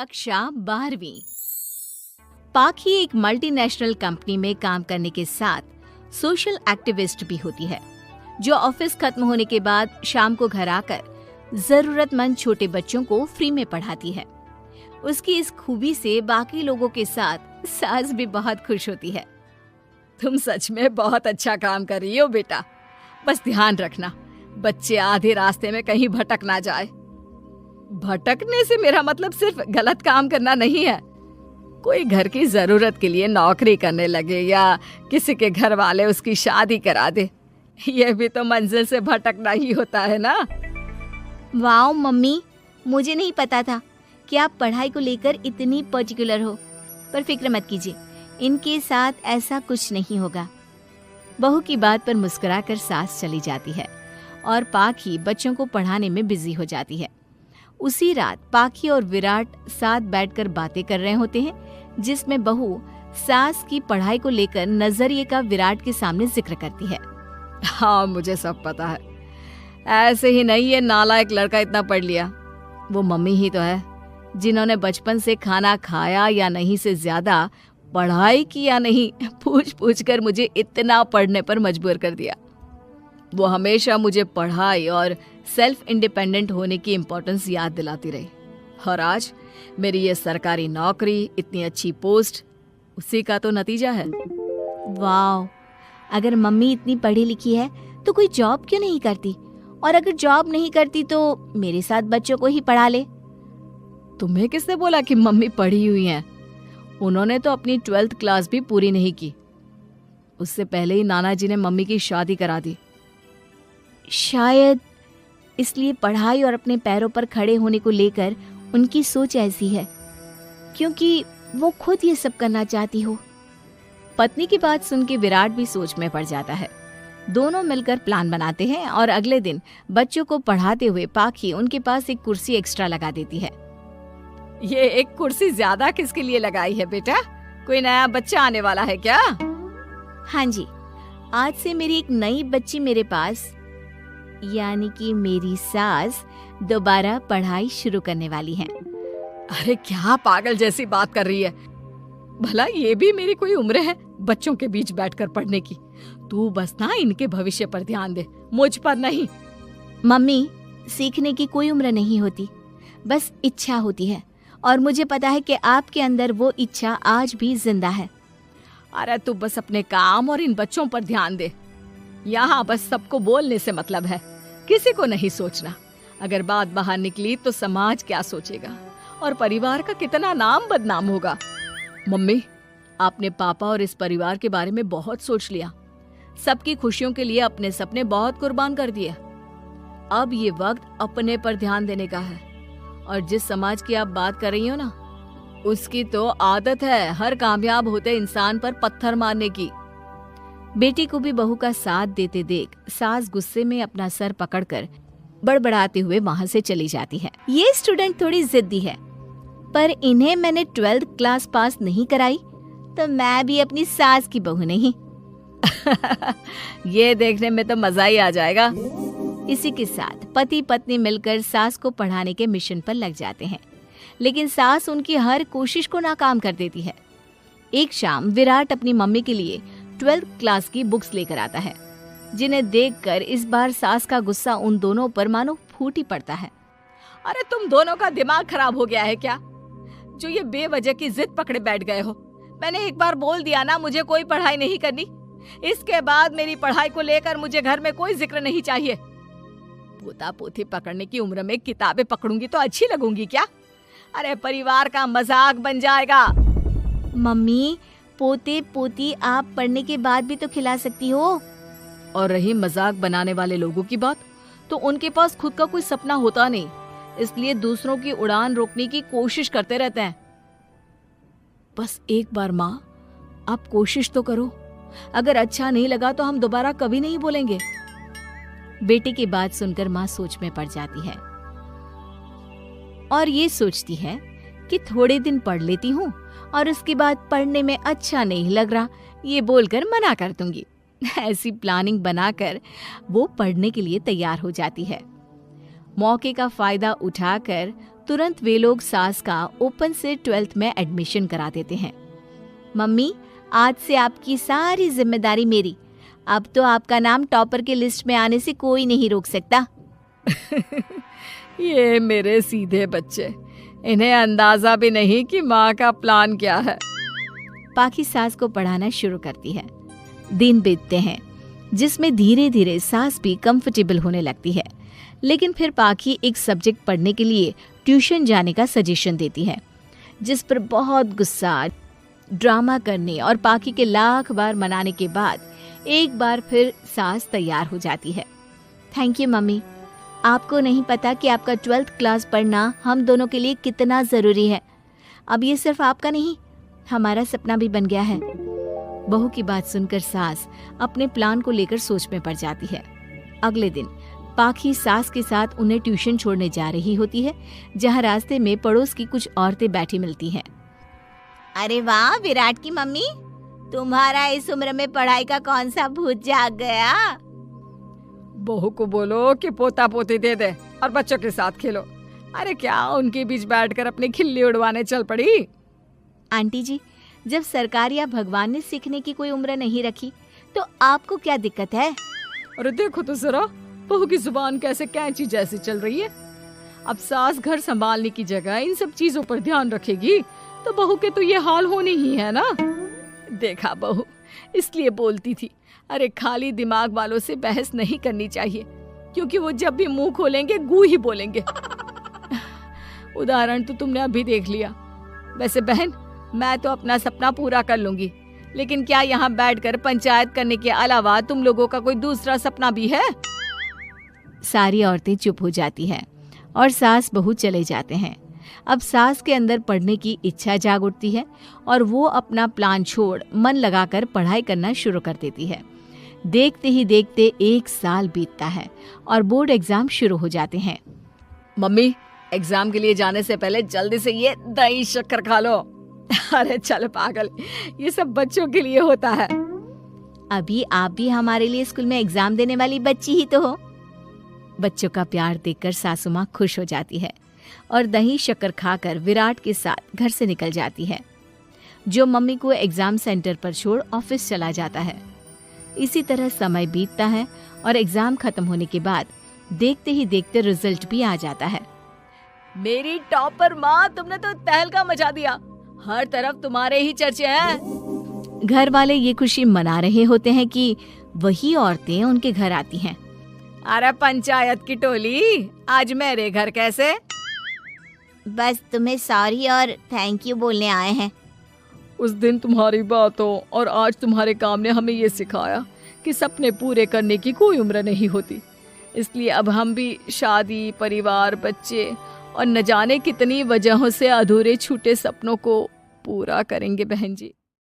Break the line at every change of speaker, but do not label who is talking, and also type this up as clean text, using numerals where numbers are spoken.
कक्षा 12वीं। पाखी एक मल्टीनेशनल कंपनी में काम करने के साथ सोशल एक्टिविस्ट भी होती है, जो ऑफिस खत्म होने के बाद शाम को घर आकर जरूरतमंद छोटे बच्चों को फ्री में पढ़ाती है। उसकी इस खूबी से बाकी लोगों के साथ सास भी बहुत खुश होती है। तुम सच में बहुत अच्छा काम कर रही हो बेटा, बस ध्यान रखना बच्चे आधे रास्ते में कहीं भटक ना जाए। भटकने से मेरा मतलब सिर्फ गलत काम करना नहीं है। कोई घर की जरूरत के लिए नौकरी करने लगे या किसी के घर वाले उसकी शादी करा दे, यह भी तो मंजिल से भटकना ही होता है ना।
वाओ मम्मी, मुझे नहीं पता था कि आप पढ़ाई को लेकर इतनी पर्टिकुलर हो। पर फिक्र मत कीजिए, इनके साथ ऐसा कुछ नहीं होगा।
बहू की बात पर मुस्कुराकर सास चली जाती है और पाखी बच्चों को पढ़ाने में बिजी हो जाती है। उसी रात पाखी और विराट साथ बैठकर बातें कर रहे होते हैं, जिसमें बहू सास की पढ़ाई को लेकर नजरिए का विराट के सामने जिक्र करती है।
हाँ, मुझे सब पता है। ऐसे ही नहीं ये नालायक लड़का इतना पढ़ लिया।
वो मम्मी ही तो है जिन्होंने बचपन से खाना खाया या नहीं से ज्यादा पढ़ाई की या नहीं पूछ पूछ कर मुझे इतना पढ़ने पर मजबूर कर दिया। वो हमेशा मुझे पढ़ाई और सेल्फ इंडिपेंडेंट होने की इम्पोर्टेंस याद दिलाती रही, और आज मेरी ये सरकारी नौकरी, इतनी अच्छी पोस्ट, उसी का तो नतीजा है।
वाओ, अगर मम्मी इतनी पढ़ी लिखी है तो कोई जॉब क्यों नहीं करती? और अगर जॉब नहीं करती तो मेरे साथ बच्चों को ही पढ़ा ले।
तुम्हें किसने बोला कि मम्मी पढ़ी हुई हैं? उन्होंने तो अपनी 12th क्लास भी पूरी नहीं की। उससे पहले ही नाना जी ने मम्मी की शादी करा दी।
शायद इसलिए पढ़ाई और अपने पैरों पर खड़े होने को लेकर उनकी सोच ऐसी है, क्योंकि वो खुद ये सब करना चाहती हो।
पत्नी की बात सुन के विराट भी सोच में पड़ जाता है। दोनों मिलकर प्लान बनाते हैं और अगले दिन बच्चों को पढ़ाते हुए पाखी उनके पास एक कुर्सी एक्स्ट्रा लगा देती है।
ये एक कुर्सी ज्यादा किसके लिए लगाई है बेटा? कोई नया बच्चा आने वाला है क्या?
हाँ जी, आज से मेरी एक नई बच्ची मेरे पास, यानी कि मेरी सास, दोबारा पढ़ाई शुरू करने वाली है।
अरे क्या पागल जैसी बात कर रही है? भला ये भी मेरी कोई उम्र है बच्चों के बीच बैठकर पढ़ने की? तू बस ना इनके भविष्य पर ध्यान दे, मुझ पर नहीं।
मम्मी, सीखने की कोई उम्र नहीं होती, बस इच्छा होती है, और मुझे पता है कि आपके अंदर वो इच्छा आज भी जिंदा है।
अरे तू बस अपने काम और इन बच्चों पर ध्यान दे। यहाँ बस सबको बोलने से मतलब है, किसी को नहीं सोचना। अगर बात बाहर निकली तो समाज क्या सोचेगा और परिवार का कितना नाम बदनाम होगा।
मम्मी, आपने पापा और इस परिवार के बारे में बहुत सोच लिया। सबकी खुशियों के लिए अपने सपने बहुत कुर्बान कर दिए। अब ये वक्त अपने पर ध्यान देने का है। और जिस समाज की आप बात कर रही हो ना, उसकी तो आदत है हर कामयाब होते इंसान पर पत्थर मारने की। बेटी को भी बहू का साथ देते देख सास गुस्से में अपना सर पकड़कर बड़बड़ाते हुए वहां से चली जाती है।
ये स्टूडेंट थोड़ी जिद्दी है, पर इन्हें मैंने 12th क्लास पास नहीं कराई तो मैं भी अपनी सास की बहू नहीं।
ये देखने में तो मजा ही आ जाएगा।
इसी के साथ पति पत्नी मिलकर सास को पढ़ाने के मिशन पर लग जाते हैं, लेकिन सास उनकी हर कोशिश को नाकाम कर देती है। एक शाम विराट अपनी मम्मी के लिए 12th क्लास की बुक्स लेकर आता है, जिन्हें देखकर इस बार सास का गुस्सा उन दोनों पर मानो फूट ही पड़ता है।
अरे तुम दोनों का दिमाग खराब हो गया है क्या, जो ये बेवजह की जिद पकड़े बैठ गए हो? मैंने एक बार बोल दिया ना, मुझे कोई पढ़ाई नहीं करनी। इसके बाद मेरी पढ़ाई को लेकर मुझे घर में कोई जिक्र नहीं चाहिए। पोता पोती पकड़ने की उम्र में किताबें पकड़ूंगी तो अच्छी लगूंगी क्या? अरे परिवार का मजाक बन जाएगा।
मम्मी, पोते पोती आप पढ़ने के बाद भी तो खिला सकती हो।
और रही मजाक बनाने वाले लोगों की बात, तो उनके पास खुद का कोई सपना होता नहीं, इसलिए दूसरों की उड़ान रोकने की कोशिश करते रहते हैं। बस एक बार माँ, आप कोशिश तो करो। अगर अच्छा नहीं लगा तो हम दोबारा कभी नहीं बोलेंगे। बेटी की बात सुनकर माँ सोच में पड़ जाती है और ये सोचती है कि थोड़े दिन पढ़ लेती हूँ और उसके बाद पढ़ने में अच्छा नहीं लग रहा ये बोलकर मना कर दूंगी। ऐसी प्लानिंग बनाकर वो पढ़ने के लिए तैयार हो जाती है। मौके का फायदा उठाकर
तुरंत वे लोग सास का ओपन से 12th में एडमिशन करा देते हैं।
मम्मी, आज से आपकी सारी जिम्मेदारी मेरी। अब तो आपका नाम टॉपर के लिस्ट में आने से कोई नहीं रोक सकता।
ये मेरे सीधे बच्चे, इन्हें अंदाजा भी नहीं कि माँ का प्लान क्या है।
पाखी सास को पढ़ाना शुरू करती है। दिन बीतते हैं जिसमें धीरे धीरे सास भी कंफर्टेबल होने लगती है, लेकिन फिर पाखी एक सब्जेक्ट पढ़ने के लिए ट्यूशन जाने का सजेशन देती है, जिस पर बहुत गुस्सा, ड्रामा करने और पाखी के लाख बार मनाने के बाद एक बार फिर सास तैयार हो जाती है।
Thank you mummy. आपको नहीं पता कि आपका 12th क्लास पढ़ना हम दोनों के लिए कितना ज़रूरी है। अब ये सिर्फ आपका नहीं, हमारा सपना भी बन गया है।
बहू की बात सुनकर सास अपने प्लान को लेकर सोच में पड़ जाती है। अगले दिन पाखी सास के साथ उन्हें ट्यूशन छोड़ने जा रही होती है, जहाँ रास्ते में पड़ोस की कुछ औरतें बैठी मिलती हैं।
अरे वाह विराट की मम्मी, तुम्हारा इस उम्र में पढ़ाई का कौन सा भूत जाग गया।
बहू को बोलो कि पोता पोती दे दे और बच्चों के साथ खेलो। अरे क्या उनके बीच बैठकर अपनी खिल्ली उड़वाने चल पड़ी।
आंटी जी, जब सरकार या भगवान ने सीखने की कोई उम्र नहीं रखी तो आपको क्या दिक्कत है।
अरे देखो तो जरा, बहू की जुबान कैसे कैंची जैसी चल रही है। अब सास घर संभालने की जगह इन सब चीजों पर ध्यान रखेगी तो बहू के तो ये हाल होने ही है ना। देखा बहू, इसलिए बोलती थी, अरे खाली दिमाग वालों से बहस नहीं करनी चाहिए, क्योंकि वो जब भी मुंह खोलेंगे गू ही बोलेंगे। उदाहरण तो तुमने अभी देख लिया। वैसे बहन, मैं तो अपना सपना पूरा कर लूंगी, लेकिन क्या यहाँ बैठकर पंचायत करने के अलावा तुम लोगों का कोई दूसरा सपना भी है।
सारी औरतें चुप हो जाती हैं और सास बहू चले जाते हैं। अब सास के अंदर पढ़ने की इच्छा जाग उठती है और वो अपना प्लान छोड़ मन लगाकर पढ़ाई करना शुरू कर देती है। देखते ही देखते 1 साल बीतता है और बोर्ड एग्जाम शुरू हो जाते हैं।
मम्मी, एग्जाम के लिए जाने से पहले जल्दी से ये दही शक्कर खा लो। अरे चल पागल, ये सब बच्चों के लिए होता है।
अभी आप भी हमारे लिए स्कूल में एग्जाम देने वाली बच्ची ही तो हो।
बच्चों का प्यार देखकर सासू माँ खुश हो जाती है और दही शक्कर खाकर विराट के साथ घर से निकल जाती है, जो मम्मी को एग्जाम सेंटर पर छोड़ ऑफिस चला जाता है। इसी तरह समय बीतता है और एग्जाम खत्म होने के बाद देखते ही देखते रिजल्ट भी आ जाता है।
मेरी टॉपर माँ, तुमने तो तहलका मचा दिया। हर तरफ तुम्हारे ही चर्चे हैं।
घर वाले ये खुशी मना रहे होते हैं कि वही औरतें उनके घर आती हैं।
अरे पंचायत की टोली, आज मेरे घर कैसे?
बस तुम्हें सॉरी और थैंक यू बोलने आए हैं।
उस दिन तुम्हारी बातों और आज तुम्हारे काम ने हमें ये सिखाया कि सपने पूरे करने की कोई उम्र नहीं होती। इसलिए अब हम भी शादी, परिवार, बच्चे और न जाने कितनी वजहों से अधूरे छूटे सपनों को पूरा करेंगे बहन जी।